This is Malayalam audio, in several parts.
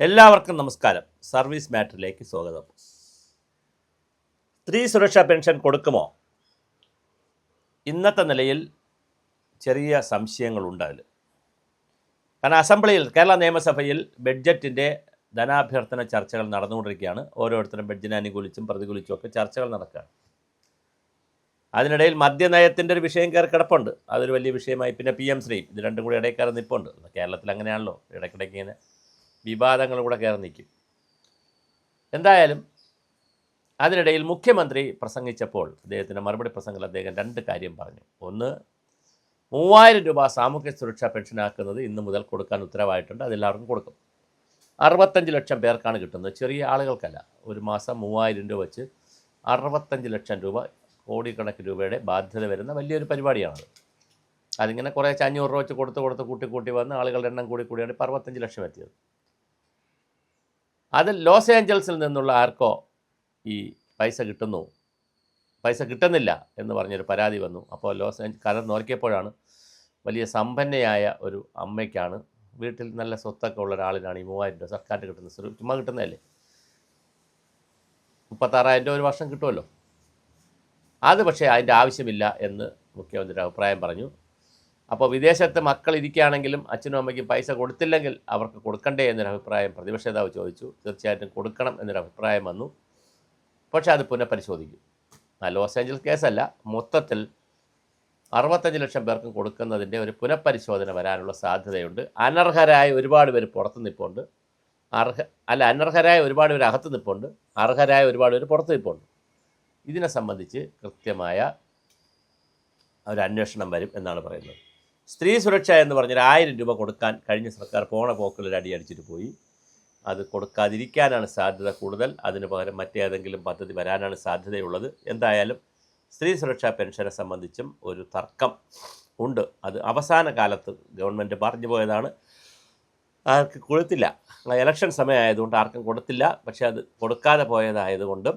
എല്ലാവർക്കും നമസ്കാരം. സർവീസ് മാറ്ററിലേക്ക് സ്വാഗതം. സ്ത്രീ സുരക്ഷാ പെൻഷൻ കൊടുക്കുമോ? ഇന്നത്തെ നിലയിൽ ചെറിയ സംശയങ്ങളുണ്ട് അതിൽ. കാരണം അസംബ്ലിയിൽ, കേരള നിയമസഭയിൽ ബഡ്ജറ്റിൻ്റെ ധനാഭ്യർത്ഥന ചർച്ചകൾ നടന്നുകൊണ്ടിരിക്കുകയാണ്. ഓരോരുത്തരും ബഡ്ജറ്റിനെ അനുകൂലിച്ചും പ്രതികൂലിച്ചും ഒക്കെ ചർച്ചകൾ നടക്കുകയാണ്. അതിനിടയിൽ മദ്യനയത്തിൻ്റെ ഒരു വിഷയം കയറി കിടപ്പുണ്ട്. അതൊരു വലിയ വിഷയമായി. പിന്നെ PM ശ്രീ, ഇത് രണ്ടും കൂടി ഇടയ്ക്കാരെ നിൽപ്പുണ്ട്. കേരളത്തിൽ അങ്ങനെയാണല്ലോ, ഇടയ്ക്കിടയ്ക്ക് ഇങ്ങനെ വിവാദങ്ങളും കൂടെ കയറി നിൽക്കും. എന്തായാലും അതിനിടയിൽ മുഖ്യമന്ത്രി പ്രസംഗിച്ചപ്പോൾ അദ്ദേഹത്തിൻ്റെ മറുപടി പ്രസംഗത്തിൽ അദ്ദേഹം രണ്ട് കാര്യം പറഞ്ഞു. ഒന്ന്, 3000 രൂപ സാമൂഹ്യ സുരക്ഷാ പെൻഷനാക്കുന്നത് ഇന്ന് മുതൽ കൊടുക്കാൻ ഉത്തരവായിട്ടുണ്ട്. അതെല്ലാവർക്കും കൊടുക്കും. 65 ലക്ഷം പേർക്കാണ് കിട്ടുന്നത്, ചെറിയ ആളുകൾക്കല്ല. ഒരു മാസം 3000 രൂപ വെച്ച് 65 ലക്ഷം രൂപ, കോടിക്കണക്കിന് രൂപയുടെ ബാധ്യത വരുന്ന വലിയൊരു പരിപാടിയാണത്. അതിങ്ങനെ കുറേ 500 രൂപ വെച്ച് കൊടുത്ത് കൂട്ടി വന്ന് ആളുകളുടെ എണ്ണം കൂടിയാണ് ഇപ്പോൾ 65 ലക്ഷം എത്തിയത്. അത് ലോസ് ഏഞ്ചൽസിൽ നിന്നുള്ള ആർക്കോ ഈ പൈസ കിട്ടുന്നില്ല എന്ന് പറഞ്ഞൊരു പരാതി വന്നു. അപ്പോൾ കഥ നോക്കിയപ്പോഴാണ് വലിയ സമ്പന്നയായ ഒരു അമ്മയ്ക്കാണ്, വീട്ടിൽ നല്ല സ്വത്തൊക്കെ ഉള്ള ഒരാളിനാണ് ഈ 3000 രൂപ സർക്കാരിന് കിട്ടുന്നത്. ചുമ്മാ കിട്ടുന്നതല്ലേ, 36,000 രൂപ ഒരു വർഷം കിട്ടുമല്ലോ. അത് പക്ഷേ അതിൻ്റെ ആവശ്യമില്ല എന്ന് മുഖ്യമന്ത്രി അഭിപ്രായം പറഞ്ഞു. അപ്പോൾ വിദേശത്ത് മക്കൾ ഇരിക്കുകയാണെങ്കിലും അച്ഛനും അമ്മയ്ക്കും പൈസ കൊടുത്തില്ലെങ്കിൽ അവർക്ക് കൊടുക്കണ്ടേ എന്നൊരു അഭിപ്രായം പ്രതിപക്ഷ നേതാവ് ചോദിച്ചു. തീർച്ചയായിട്ടും കൊടുക്കണം എന്നൊരു അഭിപ്രായം വന്നു. പക്ഷേ അത് പുനഃപരിശോധിക്കും. ലോസ് ഏഞ്ചൽസ് കേസല്ല, മൊത്തത്തിൽ 65 ലക്ഷം പേർക്കും കൊടുക്കുന്നതിൻ്റെ ഒരു പുനഃപരിശോധന വരാനുള്ള സാധ്യതയുണ്ട്. അനർഹരായ ഒരുപാട് പേര് പുറത്ത് നിൽപ്പുണ്ട്. അനർഹരായ ഒരുപാട് പേര് അകത്ത് നിൽപ്പുണ്ട്. അർഹരായ ഒരുപാട് പേര് പുറത്ത് നിൽപ്പുണ്ട്. ഇതിനെ സംബന്ധിച്ച് കൃത്യമായ ഒരു അന്വേഷണം വരും എന്നാണ് പറയുന്നത്. സ്ത്രീ സുരക്ഷ എന്ന് പറഞ്ഞാൽ 1000 രൂപ കൊടുക്കാൻ കഴിഞ്ഞ സർക്കാർ പോണ പോക്കിലൊരു അടി അടിച്ചിട്ട് പോയി. അത് കൊടുക്കാതിരിക്കാനാണ് സാധ്യത കൂടുതൽ. അതിന് പകരം മറ്റേതെങ്കിലും പദ്ധതി വരാനാണ് സാധ്യതയുള്ളത്. എന്തായാലും സ്ത്രീ സുരക്ഷാ പെൻഷനെ സംബന്ധിച്ചും ഒരു തർക്കം ഉണ്ട്. അത് അവസാന കാലത്ത് ഗവൺമെൻറ് പറഞ്ഞു പോയതാണ്. ആർക്കും കൊടുത്തില്ല. ഇലക്ഷൻ സമയമായതുകൊണ്ട് ആർക്കും കൊടുത്തില്ല. പക്ഷേ അത് കൊടുക്കാതെ പോയതായതുകൊണ്ടും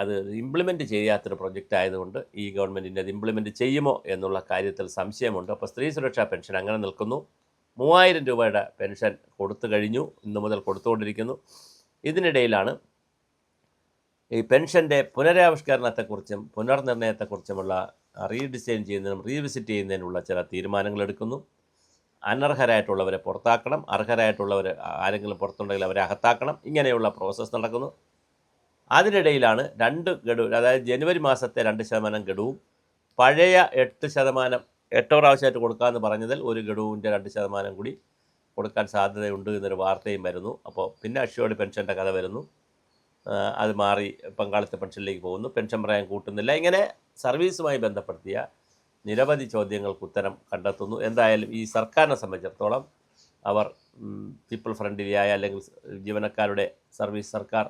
അത് ഇംപ്ലിമെൻറ്റ് ചെയ്യാത്തൊരു പ്രൊജക്റ്റ് ആയതുകൊണ്ട് ഈ ഗവൺമെൻറ്റിൻ്റെ അത് ഇംപ്ലിമെൻറ്റ് ചെയ്യുമോ എന്നുള്ള കാര്യത്തിൽ സംശയമുണ്ട്. അപ്പോൾ സ്ത്രീ സുരക്ഷാ പെൻഷൻ അങ്ങനെ നിൽക്കുന്നു. 3000 രൂപയുടെ പെൻഷൻ കൊടുത്തു കഴിഞ്ഞു, ഇന്നു മുതൽ കൊടുത്തുകൊണ്ടിരിക്കുന്നു. ഇതിനിടയിലാണ് ഈ പെൻഷൻ്റെ പുനരാവിഷ്കരണത്തെക്കുറിച്ചും പുനർനിർണയത്തെക്കുറിച്ചുമുള്ള റീഡിസൈൻ ചെയ്യുന്നതിനും റീവിസിറ്റ് ചെയ്യുന്നതിനുള്ള ചില തീരുമാനങ്ങൾ എടുക്കുന്നു. അനർഹരായിട്ടുള്ളവരെ പുറത്താക്കണം, അർഹരായിട്ടുള്ളവർ ആരെങ്കിലും പുറത്തുണ്ടെങ്കിൽ അവരെ അകത്താക്കണം. ഇങ്ങനെയുള്ള പ്രോസസ്സ് നടക്കുന്നു. അതിനിടയിലാണ് 2 ഗഡു, അതായത് ജനുവരി മാസത്തെ 2% ഗഡുവും പഴയ 8% 8 പ്രാവശ്യമായിട്ട് കൊടുക്കാമെന്ന് പറഞ്ഞതിൽ ഒരു ഗഡുവിൻ്റെ 2% കൂടി കൊടുക്കാൻ സാധ്യതയുണ്ട് എന്നൊരു വാർത്തയും വരുന്നു. അപ്പോൾ പിന്നെ അഷ്യോർഡ് പെൻഷൻ്റെ കഥ വരുന്നു. അത് മാറി പങ്കാളിത്ത പെൻഷനിലേക്ക് പോകുന്നു. പെൻഷൻ പ്രായം കൂട്ടുന്നില്ല. ഇങ്ങനെ സർവീസുമായി ബന്ധപ്പെടുത്തിയ നിരവധി ചോദ്യങ്ങൾക്ക് ഉത്തരം കണ്ടെത്തുന്നു. എന്തായാലും ഈ സർക്കാരിനെ സംബന്ധിച്ചിടത്തോളം അവർ പീപ്പിൾ ഫ്രണ്ട്ലിയായ, അല്ലെങ്കിൽ ജീവനക്കാരുടെ സർക്കാർ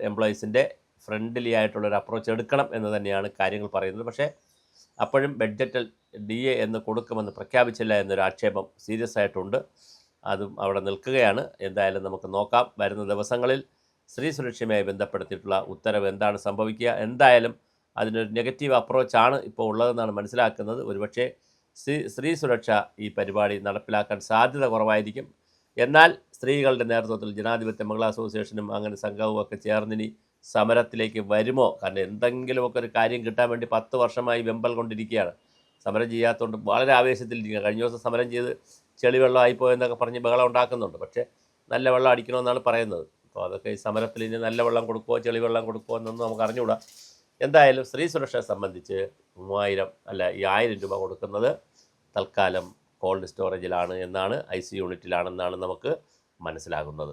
എംപ്ലോയീസിൻ്റെ ഫ്രണ്ട്ലി ആയിട്ടുള്ളൊരു അപ്രോച്ച് എടുക്കണം എന്ന് തന്നെയാണ് കാര്യങ്ങൾ പറയുന്നത്. പക്ഷേ അപ്പോഴും ബഡ്ജറ്റിൽ DA എന്ന് കൊടുക്കുമെന്ന് പ്രഖ്യാപിച്ചില്ല എന്നൊരു ആക്ഷേപം സീരിയസ് ആയിട്ടുണ്ട്. അതും അവിടെ നിൽക്കുകയാണ്. എന്തായാലും നമുക്ക് നോക്കാം വരുന്ന ദിവസങ്ങളിൽ സ്ത്രീ സുരക്ഷയുമായി ബന്ധപ്പെടുത്തിയിട്ടുള്ള ഉത്തരവ് എന്താണ് സംഭവിക്കുക. എന്തായാലും അതിനൊരു നെഗറ്റീവ് അപ്രോച്ചാണ് ഇപ്പോൾ ഉള്ളതെന്നാണ് മനസ്സിലാക്കുന്നത്. ഒരുപക്ഷെ സ്ത്രീ സുരക്ഷ ഈ പരിപാടി നടപ്പിലാക്കാൻ സാധ്യത കുറവായിരിക്കും. എന്നാൽ സ്ത്രീകളുടെ നേതൃത്വത്തിൽ ജനാധിപത്യ മഹിളാ അസോസിയേഷനും അങ്ങനെ സംഘവും ഒക്കെ ചേർന്നിനി സമരത്തിലേക്ക് വരുമോ? കാരണം എന്തെങ്കിലുമൊക്കെ ഒരു കാര്യം കിട്ടാൻ വേണ്ടി 10 വർഷമായി വെമ്പൽ കൊണ്ടിരിക്കുകയാണ്. സമരം ചെയ്യാത്തതുകൊണ്ട് വളരെ ആവേശത്തിലിരിക്കുക. കഴിഞ്ഞ ദിവസം സമരം ചെയ്ത് ചെളിവെള്ളം ആയിപ്പോയെന്നൊക്കെ പറഞ്ഞ് ബഹളം ഉണ്ടാക്കുന്നുണ്ട്. പക്ഷേ നല്ല വെള്ളം അടിക്കണമെന്നാണ് പറയുന്നത്. അപ്പോൾ അതൊക്കെ ഈ സമരത്തിൽ ഇനി നല്ല വെള്ളം കൊടുക്കുമോ ചെളിവെള്ളം കൊടുക്കുമോ എന്നൊന്നും നമുക്ക് അറിഞ്ഞുകൂടാ. എന്തായാലും സ്ത്രീ സുരക്ഷയെ സംബന്ധിച്ച് 1000 രൂപ കൊടുക്കുന്നത് തൽക്കാലം കോൾഡ് സ്റ്റോറേജിലാണ് എന്നാണ്, IC യൂണിറ്റിലാണെന്നാണ് നമുക്ക് മനസ്സിലാകുന്നത്.